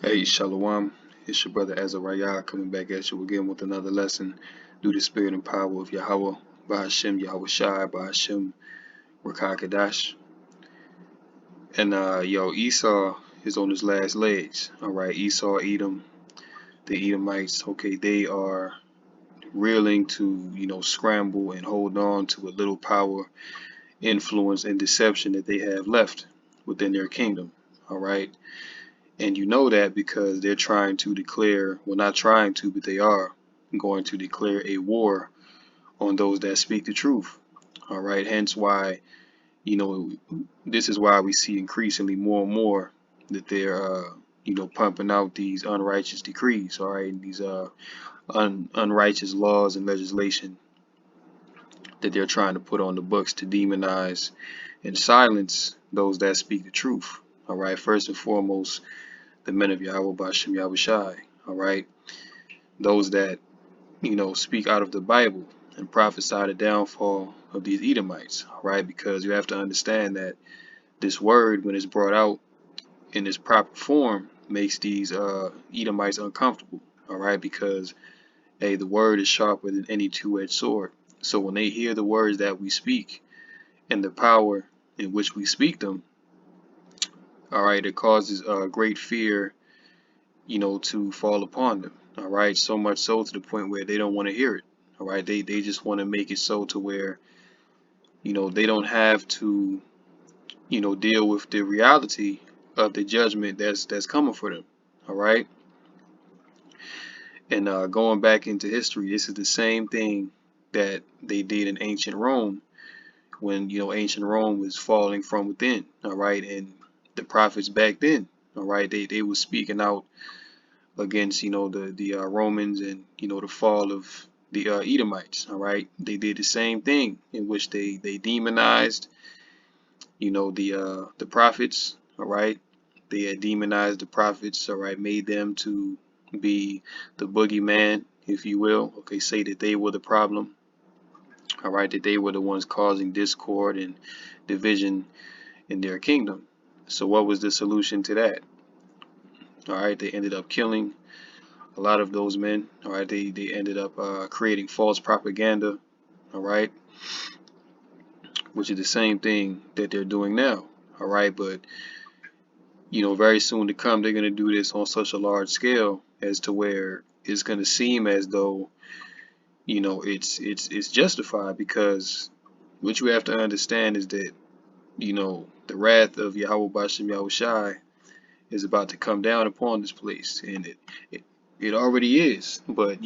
Hey, Shalom. It's your brother Azariah coming back at you again with another lesson through the spirit and power of Yahweh, by Hashem Yahweh Shai, by Hashem Rakah Kadash. And Esau is on his last legs. All right, Esau, Edom, the Edomites. Okay, they are reeling to scramble and hold on to a little power, influence, and deception that they have left within their kingdom. All right. And you know that because they're trying to declare, well, not trying to, but they are going to declare a war on those that speak the truth. All right. Hence why, you know, this is why we see increasingly more and more that they're, pumping out these unrighteous decrees. All right. These unrighteous laws and legislation that they're trying to put on the books to demonize and silence those that speak the truth. All right. First and foremost, the men of Yahweh Bashem Yahweh Shai. All right. Those that, speak out of the Bible and prophesy the downfall of these Edomites. All right. Because you have to understand that this word, when it's brought out in its proper form, makes these Edomites uncomfortable. All right. Because, hey, the word is sharper than any two-edged sword. So when they hear the words that we speak and the power in which we speak them, all right, it causes great fear, to fall upon them. All right, so much so to the point where they don't want to hear it. All right, they just want to make it so to where, they don't have to, deal with the reality of the judgment that's coming for them. All right, and going back into history, this is the same thing that they did in ancient Rome when ancient Rome was falling from within. All right, and the prophets back then, all right, they were speaking out against the Romans and the fall of the Edomites. All right, they did the same thing in which they demonized the prophets. All right, they had demonized the prophets. All right, made them to be the boogeyman, if you will. Okay, say that they were the problem. All right, that they were the ones causing discord and division in their kingdom. So what was the solution to that? All right, they ended up killing a lot of those men. All right, they ended up creating false propaganda. All right, which is the same thing that they're doing now. All right, but very soon to come, they're going to do this on such a large scale as to where it's going to seem as though it's justified, because what you have to understand is that the wrath of Yahweh Bashem Yahweh Shai is about to come down upon this place, and it already is. But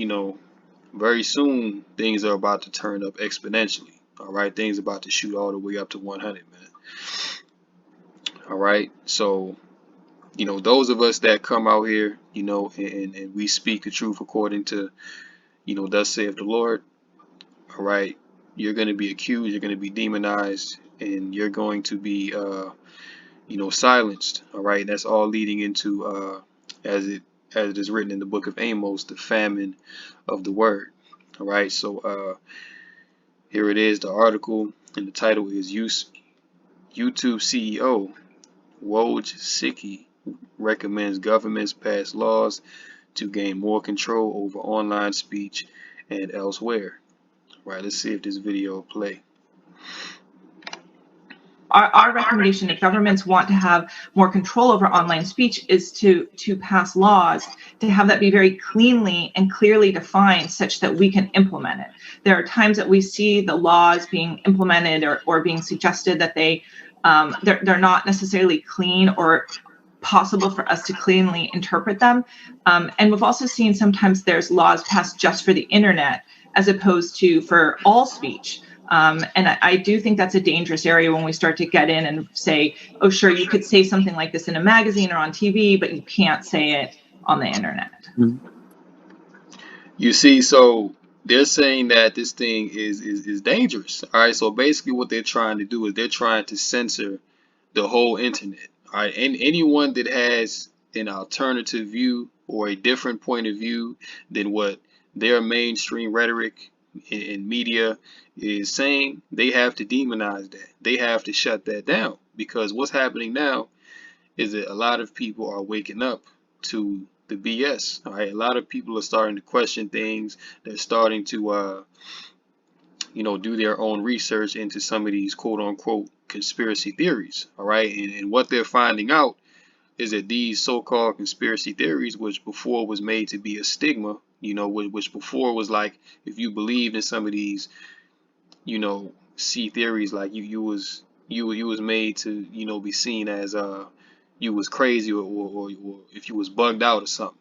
very soon things are about to turn up exponentially. All right, things about to shoot all the way up to 100, man. All right, so those of us that come out here, and we speak the truth according to thus saith the Lord. All right, you're going to be accused, you're going to be demonized, and you're going to be silenced. All right, and that's all leading into as it is written in the book of Amos, the famine of the word. All right, so here it is, the article, and the title is YouTube CEO Woj Siki recommends governments pass laws to gain more control over online speech and elsewhere. Right, let's see if this video will play. Our recommendation, if governments want to have more control over online speech, is to pass laws, to have that be very cleanly and clearly defined such that we can implement it. There are times that we see the laws being implemented or being suggested that they're not necessarily clean or possible for us to cleanly interpret them. And we've also seen sometimes there's laws passed just for the internet as opposed to for all speech. And I do think that's a dangerous area when we start to get in and say, oh, sure, you could say something like this in a magazine or on TV, but you can't say it on the internet. You see, so they're saying that this thing is dangerous. All right, so basically what they're trying to do is they're trying to censor the whole internet. All right, and anyone that has an alternative view or a different point of view than what their mainstream rhetoric in media is saying, they have to demonize that. They have to shut that down, because what's happening now is that a lot of people are waking up to the BS. All right, a lot of people are starting to question things. They're starting to do their own research into some of these quote unquote conspiracy theories. All right, and what they're finding out is that these so-called conspiracy theories, which before was made to be a stigma, which before was like, if you believed in some of these, see theories, like you was made to, be seen as you was crazy, or if you was bugged out or something,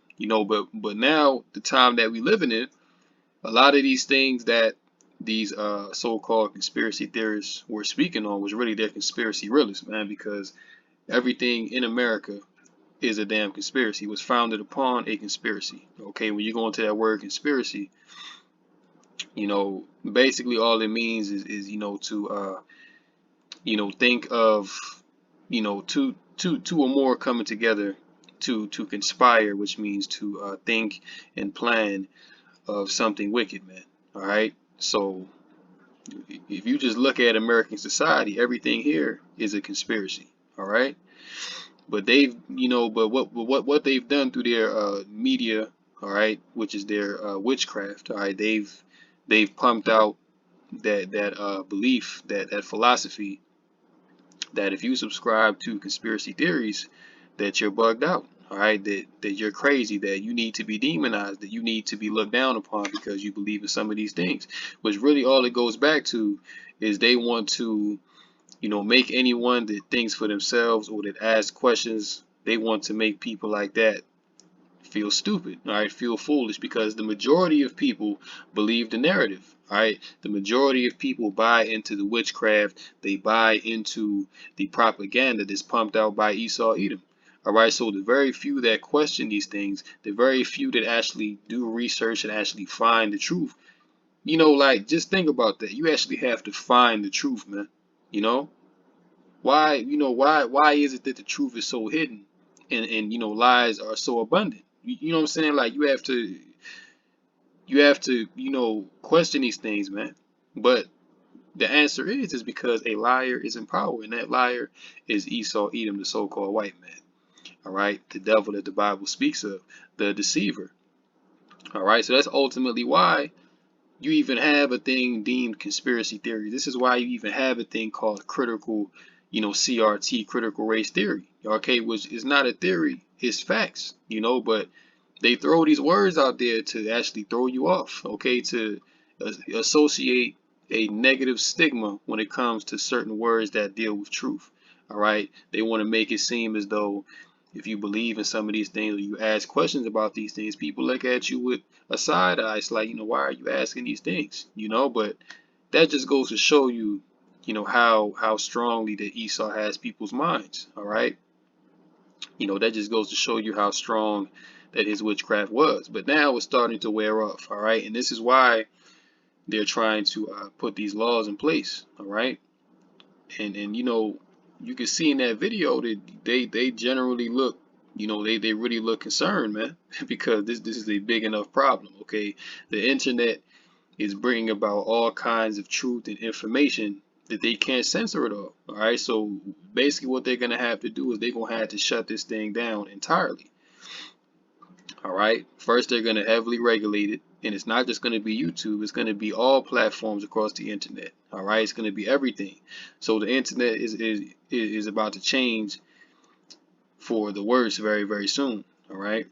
but now, the time that we living in, a lot of these things that these so-called conspiracy theorists were speaking on was really their conspiracy realists, man, because everything in America is a damn conspiracy. It was founded upon a conspiracy. Okay, when you go into that word conspiracy, basically all it means is to think of two or more coming together to conspire, which means to think and plan of something wicked, man. All right, so if you just look at American society, everything here is a conspiracy. All right, but what they've done through their media, all right, which is their witchcraft, all right, they've pumped out that belief, that philosophy, that if you subscribe to conspiracy theories, that you're bugged out. All right, that you're crazy, that you need to be demonized, that you need to be looked down upon because you believe in some of these things. Which really all it goes back to is they want to, make anyone that thinks for themselves or that asks questions, they want to make people like that feel stupid, all right, feel foolish, because the majority of people believe the narrative, all right. The majority of people buy into the witchcraft. They buy into the propaganda that's pumped out by Esau Edom. All right, so the very few that question these things, the very few that actually do research and actually find the truth, like, just think about that. You actually have to find the truth, man. You know, why is it that the truth is so hidden, and lies are so abundant? You know what I'm saying? Like, you have to question these things, man. But the answer is because a liar is in power, and that liar is Esau Edom, the so-called white man. All right, the devil that the Bible speaks of, the deceiver. All right, so that's ultimately why you even have a thing deemed conspiracy theory. This is why you even have a thing called critical, CRT, critical race theory. Okay, which is not a theory, it's facts, but they throw these words out there to actually throw you off, okay, to associate a negative stigma when it comes to certain words that deal with truth. All right, they want to make it seem as though if you believe in some of these things or you ask questions about these things, people look at you with a side eye. It's like, why are you asking these things? But that just goes to show you, how strongly that Esau has people's minds. All right, that just goes to show you how strong that his witchcraft was. But now it's starting to wear off. All right, and this is why they're trying to put these laws in place. All right, and you can see in that video that they generally look, they really look concerned, man, because this is a big enough problem. Okay, the internet is bringing about all kinds of truth and information that they can't censor it all. All right, so basically what they're gonna have to do is they're gonna have to shut this thing down entirely. All right, first they're gonna heavily regulate it, and it's not just gonna be YouTube. It's gonna be all platforms across the internet. All right, it's gonna be everything. So the internet is about to change for the worse very, very soon. All right,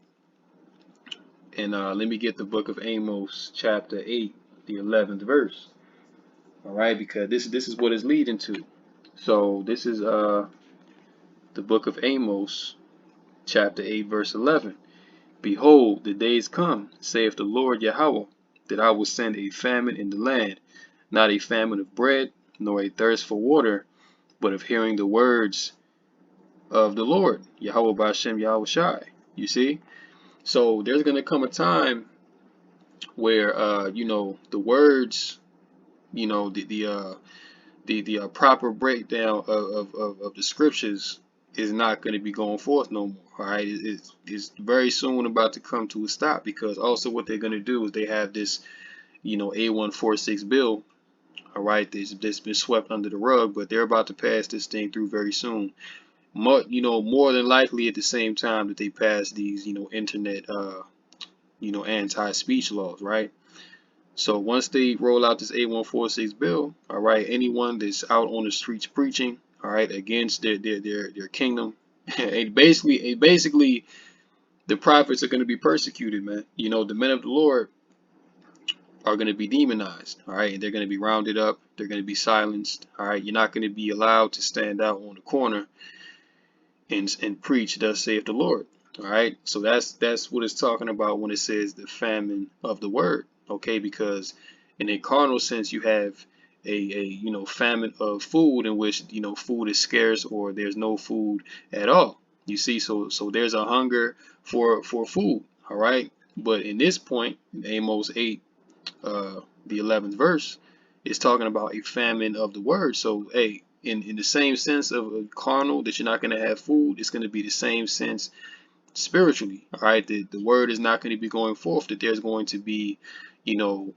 and let me get the book of Amos, chapter 8, the 11th verse. All right, because this is what it's leading to. So this is the book of Amos, chapter 8, verse 11. Behold, the days come, saith the Lord Yahweh, that I will send a famine in the land, not a famine of bread, nor a thirst for water, but of hearing the words of the Lord, Yahweh Bashem Yahweh Shai. You see? So there's going to come a time where, the words, the proper breakdown of the scriptures is not going to be going forth no more. All right, it's very soon about to come to a stop, because also what they're going to do is they have this, A146 bill. All right, that's been swept under the rug, but they're about to pass this thing through very soon. more than likely at the same time that they pass these, internet, anti-speech laws, right? So once they roll out this 8146 bill, all right, anyone that's out on the streets preaching, all right, against their kingdom, basically the prophets are going to be persecuted, man. The men of the Lord are going to be demonized, all right, and they're going to be rounded up. They're going to be silenced, all right. You're not going to be allowed to stand out on the corner and preach, thus saith the Lord. All right. So that's what it's talking about when it says the famine of the word. Okay, because in a carnal sense you have a famine of food in which food is scarce or there's no food at all. You see, so there's a hunger for food. All right. But in this point, in Amos 8, the 11th verse, is talking about a famine of the word. So, hey, in the same sense of carnal, that you're not going to have food, it's going to be the same sense spiritually. All right, the word is not going to be going forth, that there's going to be, you know,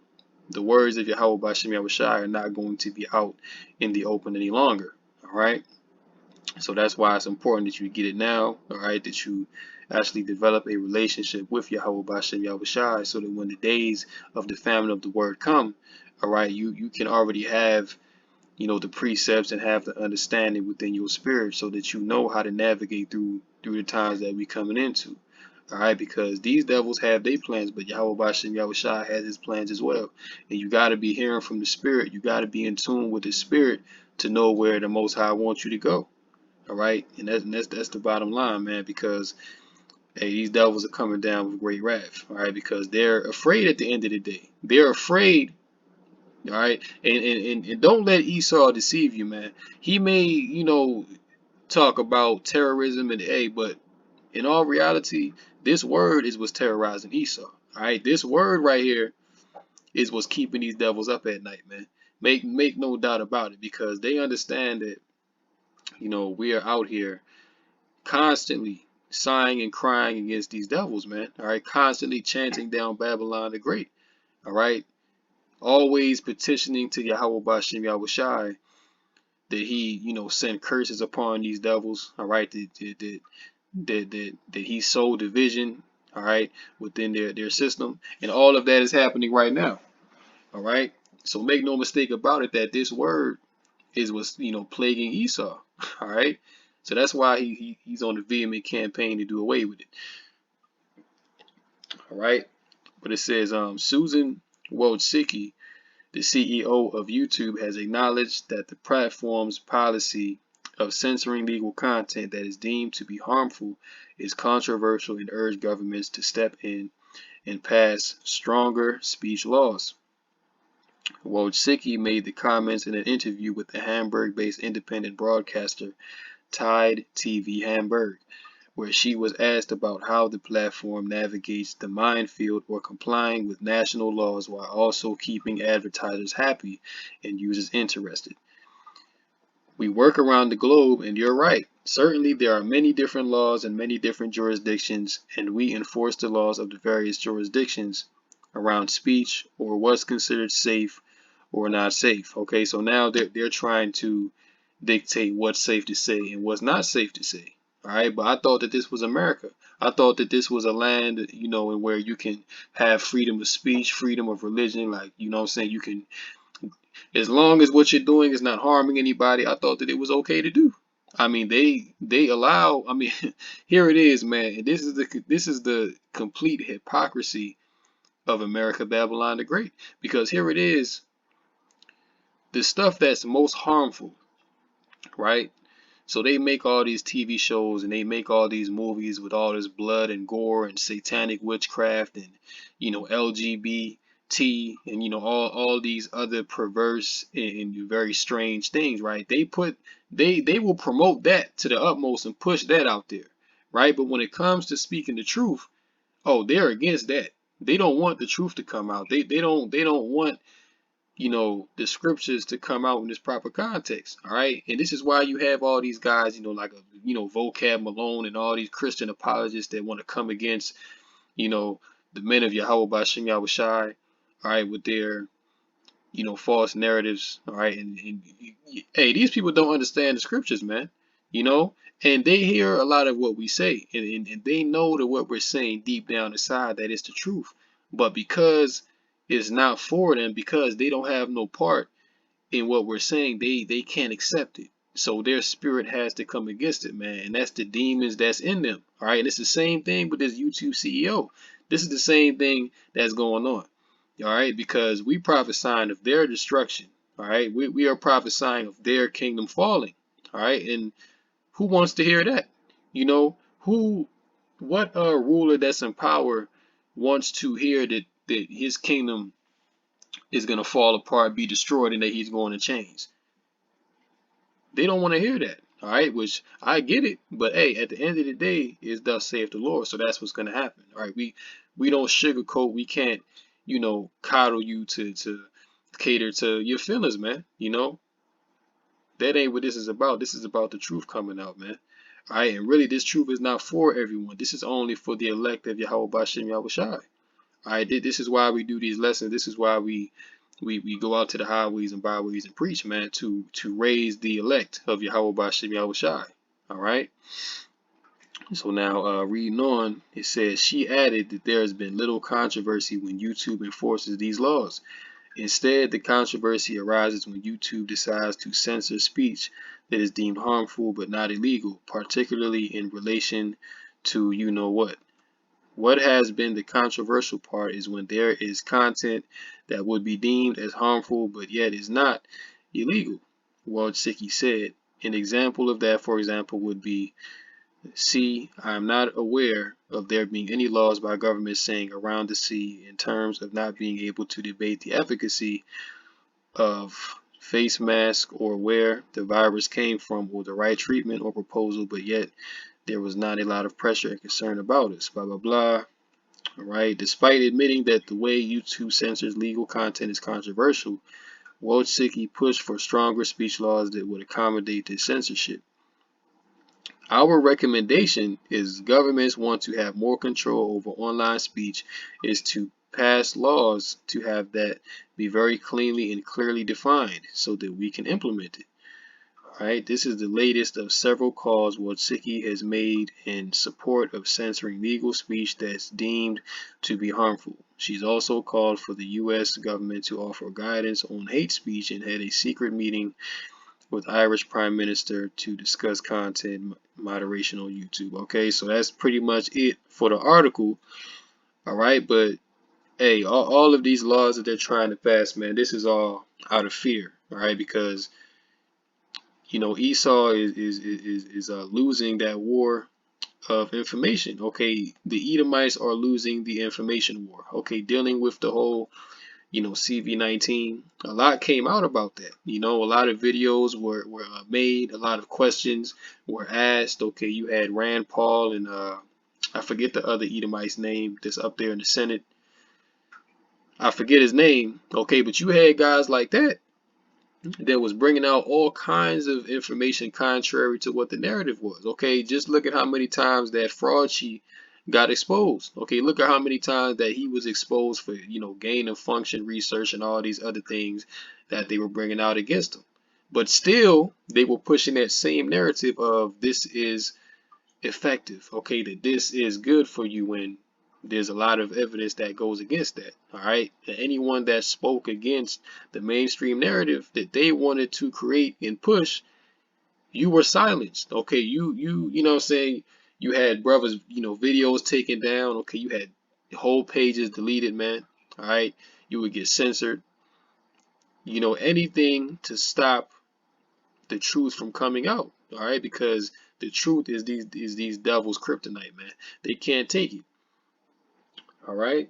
the words of Yahweh Bashem Yahushai are not going to be out in the open any longer. All right. So that's why it's important that you get it now, all right, that you actually develop a relationship with Yahweh Bashem Yahushai, so that when the days of the famine of the word come, all right, you can already have, the precepts and have the understanding within your spirit, so that you know how to navigate through the times that we coming into. All right, because these devils have their plans, but Yahweh Bashem Yahushai has his plans as well. And you got to be hearing from the spirit. You got to be in tune with the spirit to know where the Most High wants you to go. All right, and that's the bottom line, man. Because hey, these devils are coming down with great wrath. All right, because they're afraid at the end of the day. They're afraid. All right, and don't let Esau deceive you, man. He may talk about terrorism and hey, but in all reality, this word is what's terrorizing Esau. All right, this word right here is what's keeping these devils up at night, man. Make no doubt about it, because they understand that we are out here constantly sighing and crying against these devils, man. All right, constantly chanting down Babylon the Great. All right, always petitioning to Yahweh Bashem Yahushai that he, send curses upon these devils. All right, that he sow division. All right, within their system, and all of that is happening right now. All right, so make no mistake about it that this word is what's plaguing Esau. All right, so that's why he's on the vehement campaign to do away with it. All right, but it says Susan Wojcicki, the CEO of YouTube, has acknowledged that the platform's policy of censoring legal content that is deemed to be harmful is controversial, and urged governments to step in and pass stronger speech laws. Wojcicki made the comments in an interview with the Hamburg-based independent broadcaster Tide TV Hamburg, where she was asked about how the platform navigates the minefield or complying with national laws while also keeping advertisers happy and users interested. We work around the globe, and you're right. Certainly, there are many different laws in many different jurisdictions, and we enforce the laws of the various jurisdictions around speech or what's considered safe or not safe. Okay, so now they're trying to dictate what's safe to say and what's not safe to say. All right, but I thought that this was America. I thought that this was a land, in where you can have freedom of speech, freedom of religion, like, what I'm saying, you can, as long as what you're doing is not harming anybody. I thought that it was okay to do. I mean, they allow. I mean, here it is, man. This is the complete hypocrisy of America, Babylon the Great. Because here it is, the stuff that's most harmful, right? So they make all these TV shows and they make all these movies with all this blood and gore and satanic witchcraft and LGBT and all these other perverse and very strange things, right? They will promote that to the utmost and push that out there, right? But when it comes to speaking the truth, oh, they're against that. They don't want the truth to come out. They don't want the scriptures to come out in this proper context. All right. And this is why you have all these guys, like Vocab Malone and all these Christian apologists that want to come against, the men of Yahweh Bashem Yahushai, all right, with their, false narratives. All right. And hey, these people don't understand the scriptures, man. you know, and they hear a lot of what we say, and they know that what we're saying deep down inside that it's the truth. But because it's not for them, because they don't have no part in what we're saying, they can't accept it. So their spirit has to come against it, man. And that's the demons that's in them. All right. And it's the same thing with this YouTube CEO. This is the same thing that's going on. All right. Because we prophesying of their destruction. All right. We are prophesying of their kingdom falling. All right. And who wants to hear that? You know, what ruler that's in power wants to hear that his kingdom is going to fall apart, be destroyed, and that he's going to change? They don't want to hear that. All right, which I get it, but hey, at the end of the day, is thus saith the Lord. So that's what's going to happen. All right, we don't sugarcoat. We can't, coddle you to cater to your feelings, man. That ain't what this is about. This is about the truth coming out, man. All right, and really, this truth is not for everyone. This is only for the elect of Yahweh Bashem Yahweh Shai. All right, this is why we do these lessons. This is why we go out to the highways and byways and preach, man, to raise the elect of Yahweh Bashem Yahweh Shai. All right. So now, reading on, it says she added that there has been little controversy when YouTube enforces these laws. Instead, the controversy arises when YouTube decides to censor speech that is deemed harmful but not illegal, particularly in relation to you know what. What has been the controversial part is when there is content that would be deemed as harmful but yet is not illegal. Wojcicki said. An example of that, for example, would be, see, I am not aware of there being any laws by government saying around the sea in terms of not being able to debate the efficacy of face mask or where the virus came from or the right treatment or proposal, but yet there was not a lot of pressure and concern about us. Blah, blah, blah. All right. Despite admitting that the way YouTube censors legal content is controversial, Wojcicki pushed for stronger speech laws that would accommodate this censorship. Our recommendation is governments want to have more control over online speech is to pass laws to have that be very cleanly and clearly defined so that we can implement it. All right, this is the latest of several calls Wojcicki has made in support of censoring legal speech that's deemed to be harmful. She's also called for the U.S. government to offer guidance on hate speech and had a secret meeting with Irish Prime Minister to discuss content moderation on YouTube. Okay, so that's pretty much it for the article. All right, but hey, all of these laws that they're trying to pass, man, this is all out of fear. All right, because Esau is losing that war of information. Okay, the Edomites are losing the information war. Okay, dealing with the whole CV-19. A lot came out about that. A lot of videos were made. A lot of questions were asked. Okay, you had Rand Paul and I forget the other Edomite's name that's up there in the Senate. I forget his name. Okay, but you had guys like that was bringing out all kinds of information contrary to what the narrative was. Okay, just look at how many times that fraud sheet got exposed. Okay, look at how many times that he was exposed for, gain of function research and all these other things that they were bringing out against him. But still, they were pushing that same narrative of this is effective. Okay, that this is good for you when there's a lot of evidence that goes against that. All right, and anyone that spoke against the mainstream narrative that they wanted to create and push, you were silenced. Okay, you know what I'm saying, you had brothers, videos taken down. Okay, you had whole pages deleted, man. All right, you would get censored. Anything to stop the truth from coming out. All right, because the truth is these devils' kryptonite, man. They can't take it. All right.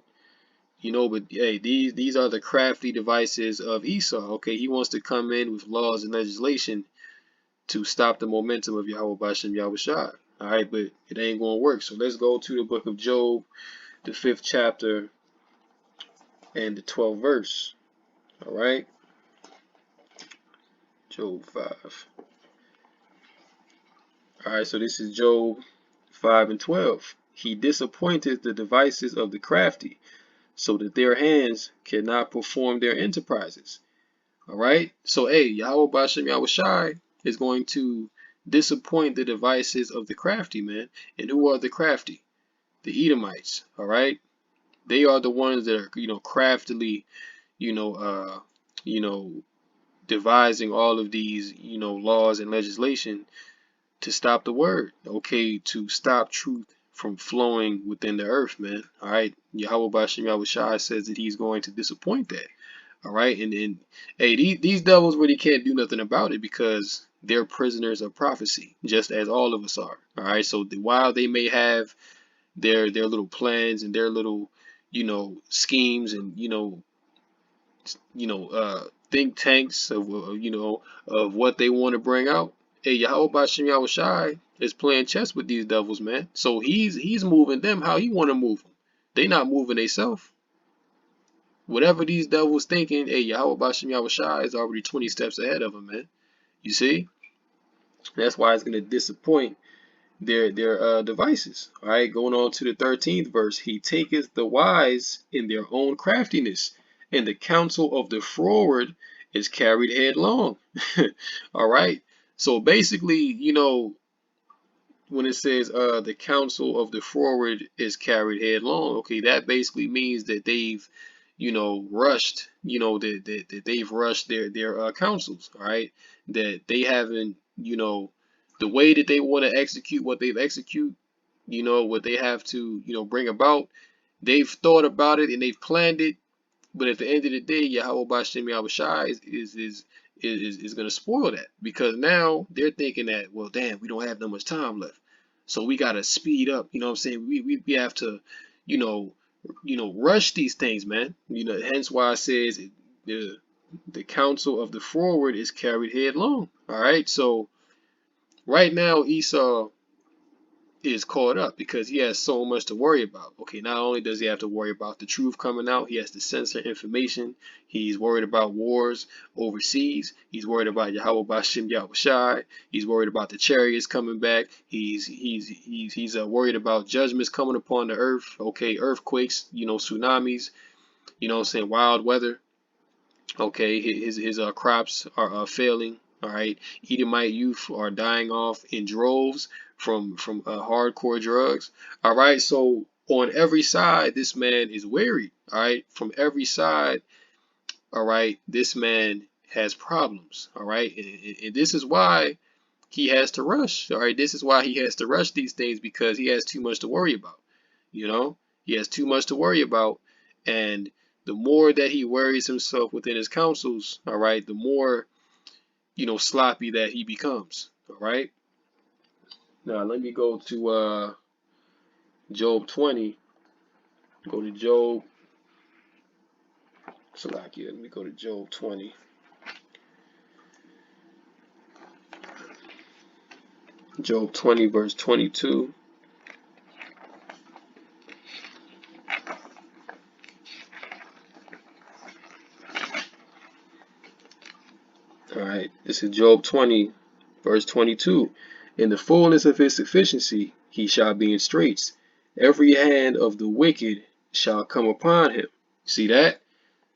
But hey, these are the crafty devices of Esau. Okay, he wants to come in with laws and legislation to stop the momentum of Yahweh Bashem Yahweh Shai. All right, but it ain't gonna work. So let's go to the book of Job, the 5th chapter and the 12th verse. All right, Job 5. All right, so this is Job 5 and 12. He disappointed the devices of the crafty, so that their hands cannot perform their enterprises. All right. So, hey, Yahweh Bashem Yahweh Shai is going to disappoint the devices of the crafty, man. And who are the crafty? The Edomites, all right? They are the ones that are, craftily, you know, uh, you know, devising all of these, laws and legislation to stop the word, okay, to stop truth from flowing within the earth, man. All right. Yahweh Bashem Yahweh Shai says that he's going to disappoint that. All right. And hey, these devils really can't do nothing about it because they're prisoners of prophecy, just as all of us are. All right. So while they may have their little plans and their little, schemes and, think tanks of, of what they want to bring out. Hey, Yahweh Bashem Yahweh Shai is playing chess with these devils, man. So he's moving them how he want to move them. They not moving themselves. Whatever these devils thinking, hey, Yahweh Bashem Yahweh Shai is already 20 steps ahead of them, man. You see? That's why it's gonna disappoint their devices. All right, going on to the 13th verse. He taketh the wise in their own craftiness, and the counsel of the froward is carried headlong. All right. So basically, when it says the counsel of the froward is carried headlong, okay, that basically means that they've rushed, that they've rushed their counsels, all right, that they haven't, the way that they want to execute what they've execute, what they have to, bring about, they've thought about it and they've planned it, but at the end of the day, Yahweh Bashem Yahweh Shai is going to spoil that, because now they're thinking that, well, damn, we don't have that much time left, so we got to speed up. You know what I'm saying? We have to, you know, rush these things, man. Hence why it says the counsel of the froward is carried headlong. All right, so right now Esau is caught up because he has so much to worry about. Okay, not only does he have to worry about the truth coming out, he has to censor information. He's worried about wars overseas. He's worried about Yahweh Bashem Yahweh Shai. He's worried about the chariots coming back. He's worried about judgments coming upon the earth. Okay, earthquakes, tsunamis. You know what I'm saying? Wild weather. Okay, his crops are failing. All right, Edomite youth are dying off in droves from hardcore drugs. All right, so on every side, this man is weary. All right, from every side. All right, this man has problems. All right, and this is why he has to rush. All right, this is why he has to rush these things, because he has too much to worry about. He has too much to worry about, and the more that he worries himself within his counsels, all right, the more, sloppy that he becomes. All right. Now let me go to Job 20. Go to Job. Salakia. Let me go to Job 20. Job 20 verse 22. All right. This is Job 20 verse 22. In the fullness of his sufficiency he shall be in straits. Every hand of the wicked shall come upon him. See that?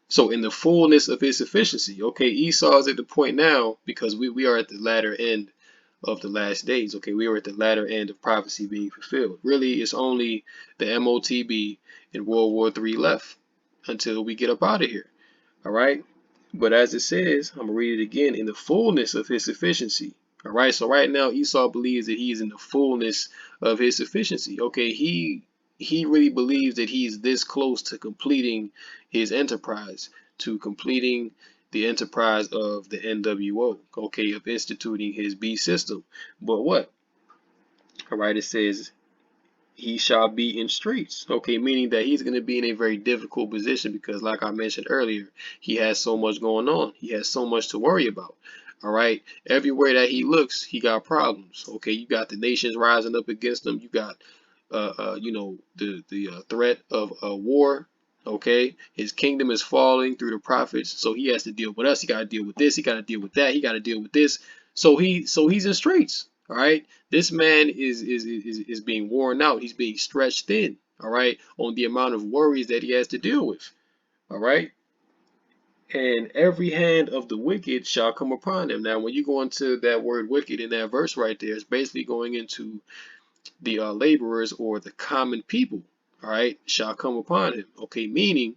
So in the fullness of his sufficiency. Okay, Esau is at the point now, because we are at the latter end of the last days. Okay, we are at the latter end of prophecy being fulfilled. Really, it's only the MOTB and World War III left until we get up out of here. All right. But as it says, I'm going to read it again, in the fullness of his sufficiency. All right. So right now, Esau believes that he is in the fullness of his sufficiency. Okay. He really believes that he's this close to completing his enterprise, to completing the enterprise of the NWO. Okay. Of instituting his B system. But what? All right. It says, he shall be in straits. Okay, meaning that he's going to be in a very difficult position because, like I mentioned earlier, he has so much going on. He has so much to worry about. All right, everywhere that he looks, he got problems. Okay, you got the nations rising up against him. You got, the threat of a war. Okay, his kingdom is falling through the prophets, so he has to deal with us. He got to deal with this. He got to deal with that. He got to deal with this. So he's in straits. All right, this man is being worn out. He's being stretched thin. All right, on the amount of worries that he has to deal with. All right. and every hand of the wicked shall come upon them. Now, when you go into that word wicked in that verse right there, it's basically going into the laborers or the common people, all right, shall come upon him. Okay, meaning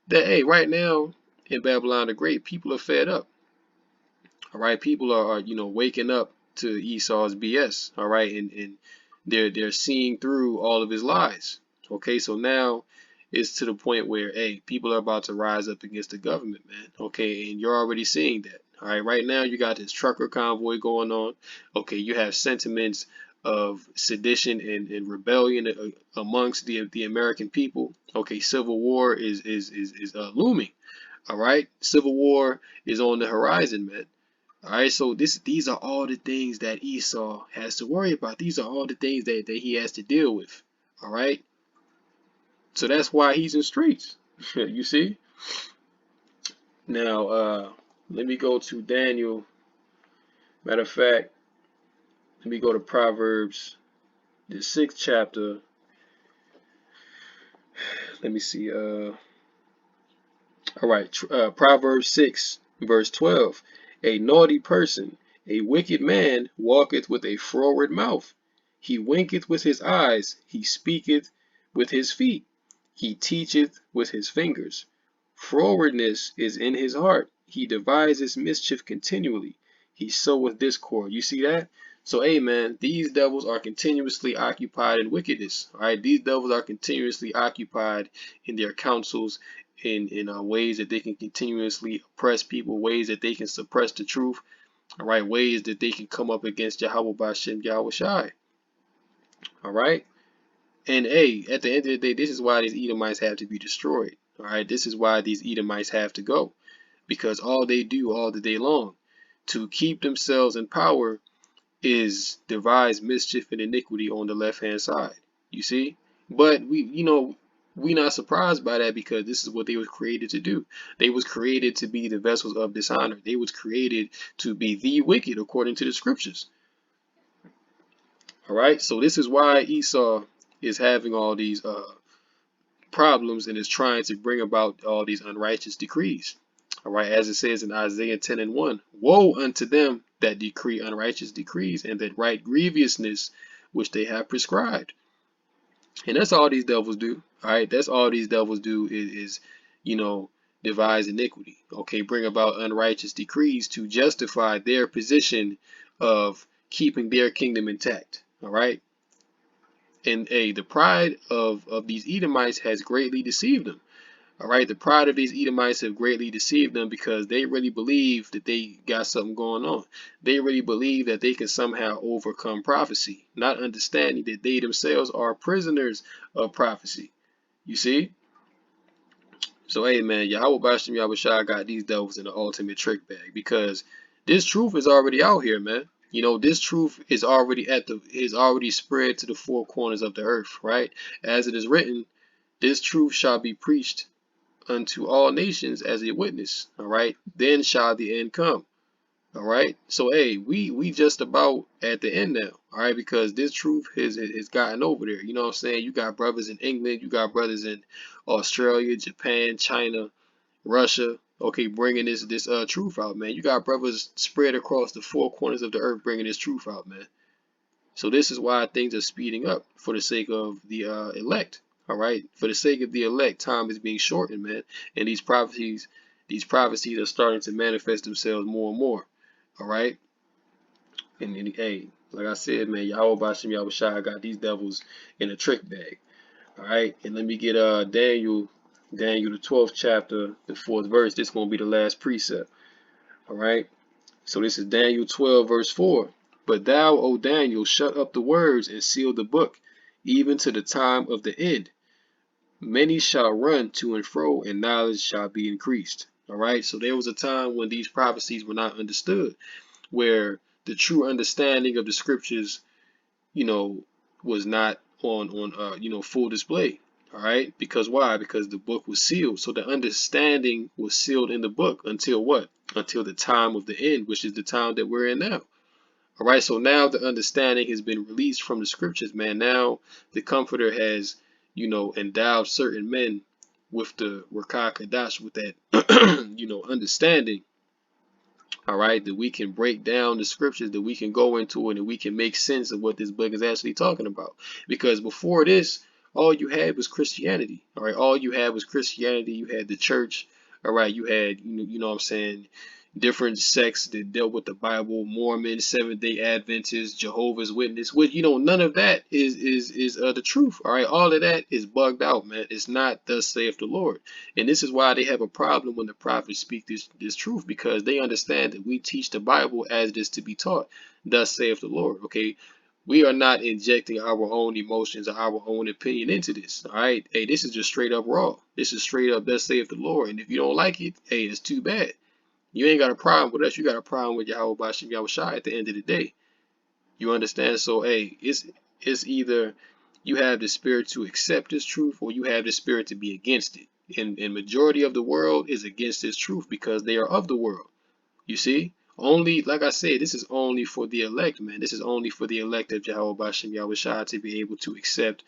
that, hey, right now in Babylon the Great, people are fed up. All right, people are waking up to Esau's BS. All right, and they're seeing through all of his lies. Okay, so now it's to the point where, hey, people are about to rise up against the government, man. Okay, and you're already seeing that. All right, right now you got this trucker convoy going on. Okay, you have sentiments of sedition and rebellion amongst the American people. Okay, civil war is looming. All right, civil war is on the horizon, man. All right, so these are all the things that Esau has to worry about. These are all the things that he has to deal with. All right, so that's why he's in streets. You see? Now, let me go to Daniel. Matter of fact, let me go to Proverbs, the 6th chapter. Let me see. All right, Proverbs 6, verse 12. A naughty person, a wicked man, walketh with a froward mouth. He winketh with his eyes, he speaketh with his feet, he teacheth with his fingers. Frowardness is in his heart, he devises mischief continually, he soweth discord. You see that? So, hey man, these devils are continuously occupied in wickedness. All right, these devils are continuously occupied in their councils, in ways that they can continuously oppress people, ways that they can suppress the truth, all right, ways that they can come up against Yahweh Bashem Yahweh Shai, all right. And hey, at the end of the day, this is why these Edomites have to be destroyed, all right. This is why these Edomites have to go, because all they do all the day long to keep themselves in power is devise mischief and iniquity on the left hand side. You see? But we not surprised by that, because this is what they was created to do. They was created to be the vessels of dishonor. They was created to be the wicked according to the scriptures. All right? So this is why Esau is having all these problems and is trying to bring about all these unrighteous decrees. All right, as it says in Isaiah 10 and 1, woe unto them that decree unrighteous decrees and that write grievousness which they have prescribed. And that's all these devils do. All right, that's all these devils do is devise iniquity. Okay, bring about unrighteous decrees to justify their position of keeping their kingdom intact. All right, and the pride of these Edomites has greatly deceived them. All right, the pride of these Edomites have greatly deceived them, because they really believe that they got something going on. They really believe that they can somehow overcome prophecy, not understanding that they themselves are prisoners of prophecy. You see? So, hey, man, Yahweh Bashem Yahweh Shai got these devils in the ultimate trick bag, because this truth is already out here, man. This truth is already spread to the four corners of the earth, right? As it is written, this truth shall be preached unto all nations as a witness. All right, then shall the end come. All right, so hey, we just about at the end now. All right, because this truth has gotten over there. You know what I'm saying? You got brothers in England, you got brothers in Australia, Japan, China, Russia. Okay, bringing this truth out, man. You got brothers spread across the four corners of the earth bringing this truth out, man. So this is why things are speeding up, for the sake of the elect. All right, for the sake of the elect, time is being shortened, man, and these prophecies are starting to manifest themselves more and more. All right, and hey, like I said, man, Yahweh Bashem Yahweh Shai got these devils in a trick bag. All right, and let me get Daniel the 12th chapter, the 4th verse. This is gonna be the last precept. All right. So this is Daniel 12, verse 4. But thou, O Daniel, shut up the words and seal the book, even to the time of the end. Many shall run to and fro, and knowledge shall be increased. All right. So there was a time when these prophecies were not understood, where the true understanding of the scriptures, you know, was not on full display. All right. Because why? Because the book was sealed. So the understanding was sealed in the book until what? Until the time of the end, which is the time that we're in now. All right, so now the understanding has been released from the scriptures, man. Now the Comforter has, endowed certain men with the Rakah Kadash, with that, understanding, all right, that we can break down the scriptures, that we can go into it, and we can make sense of what this book is actually talking about. Because before this, all you had was Christianity. All right, all you had was Christianity. You had the church. All right, you had, what I'm saying, different sects that dealt with the Bible, Mormon, Seventh Day Adventists, Jehovah's Witness. Which, none of that is the truth. All right, all of that is bugged out, man. It's not thus saith the Lord. And this is why they have a problem when the prophets speak this truth, because they understand that we teach the Bible as it is to be taught. Thus saith the Lord. Okay. We are not injecting our own emotions or our own opinion into this. All right. Hey, this is just straight up raw. This is straight up thus saith the Lord. And if you don't like it, hey, it's too bad. You ain't got a problem with us. You got a problem with Yahweh Bashem Yahushai at the end of the day. You understand? So, hey, it's either you have the spirit to accept this truth, or you have the spirit to be against it. And majority of the world is against this truth because they are of the world. You see? Only, like I said, this is only for the elect, man. This is only for the elect of Yahweh Bashem Yahushai to be able to accept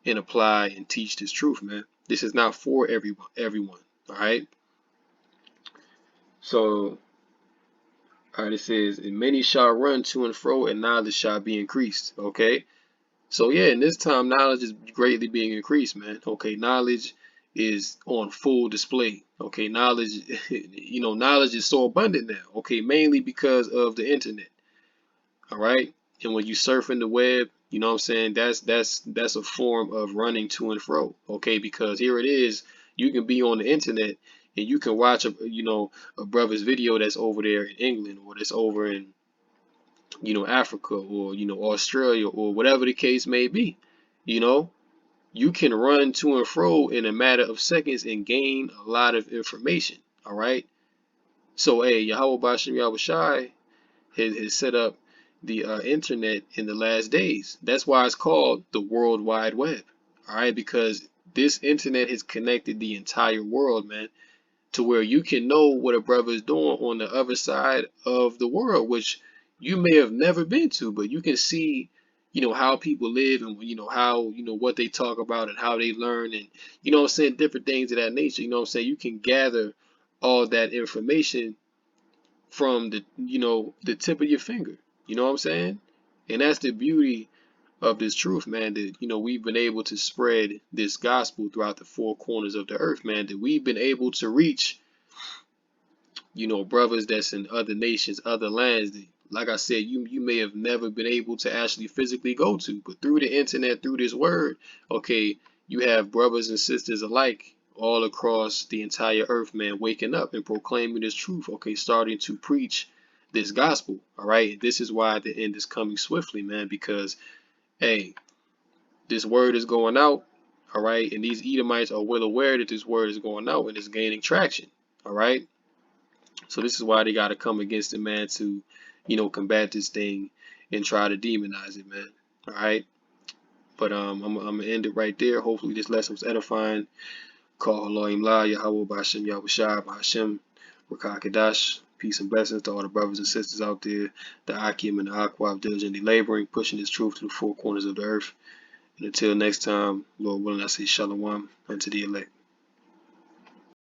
and apply and teach this truth, man. This is not for everyone. All right. So, all right, it says, and many shall run to and fro, and knowledge shall be increased. Okay. So yeah, in this time, knowledge is greatly being increased, man. Okay, knowledge is on full display. Okay, knowledge, knowledge is so abundant now. Okay, mainly because of the internet. All right, and when you surfing the web, you know what I'm saying, that's a form of running to and fro. Okay, because here it is, you can be on the internet and you can watch a brother's video that's over there in England, or that's over in Africa, or Australia, or whatever the case may be. You know, you can run to and fro in a matter of seconds and gain a lot of information. All right. So, hey, Yahweh Bashem Yahushai has set up the internet in the last days. That's why it's called the World Wide Web. All right, because this internet has connected the entire world, man, to where you can know what a brother is doing on the other side of the world, which you may have never been to, but you can see, how people live, and how, what they talk about and how they learn, and what I'm saying, different things of that nature. You know what I'm saying? You can gather all that information from the tip of your finger. You know what I'm saying? And that's the beauty of this truth, man, that we've been able to spread this gospel throughout the four corners of the earth, man, that we've been able to reach brothers that's in other nations, other lands that, like I said, you may have never been able to actually physically go to, but through the internet, through this word, okay, you have brothers and sisters alike all across the entire earth, man, waking up and proclaiming this truth, okay, starting to preach this gospel, all right? This is why the end is coming swiftly, man, because, hey, this word is going out, all right, and these Edomites are well aware that this word is going out and it's gaining traction, all right? So this is why they got to come against it, man, to, combat this thing and try to demonize it, man. All right. But I'm gonna end it right there. Hopefully this lesson was edifying. Call Elohim La, Yahweh B'Hashem, Yahushua B'Hashem, Rakah Kadash. Peace and blessings to all the brothers and sisters out there, the Akim and the Aquab diligently laboring, pushing this truth to the four corners of the earth. And until next time, Lord willing, I say Shalom unto the elect.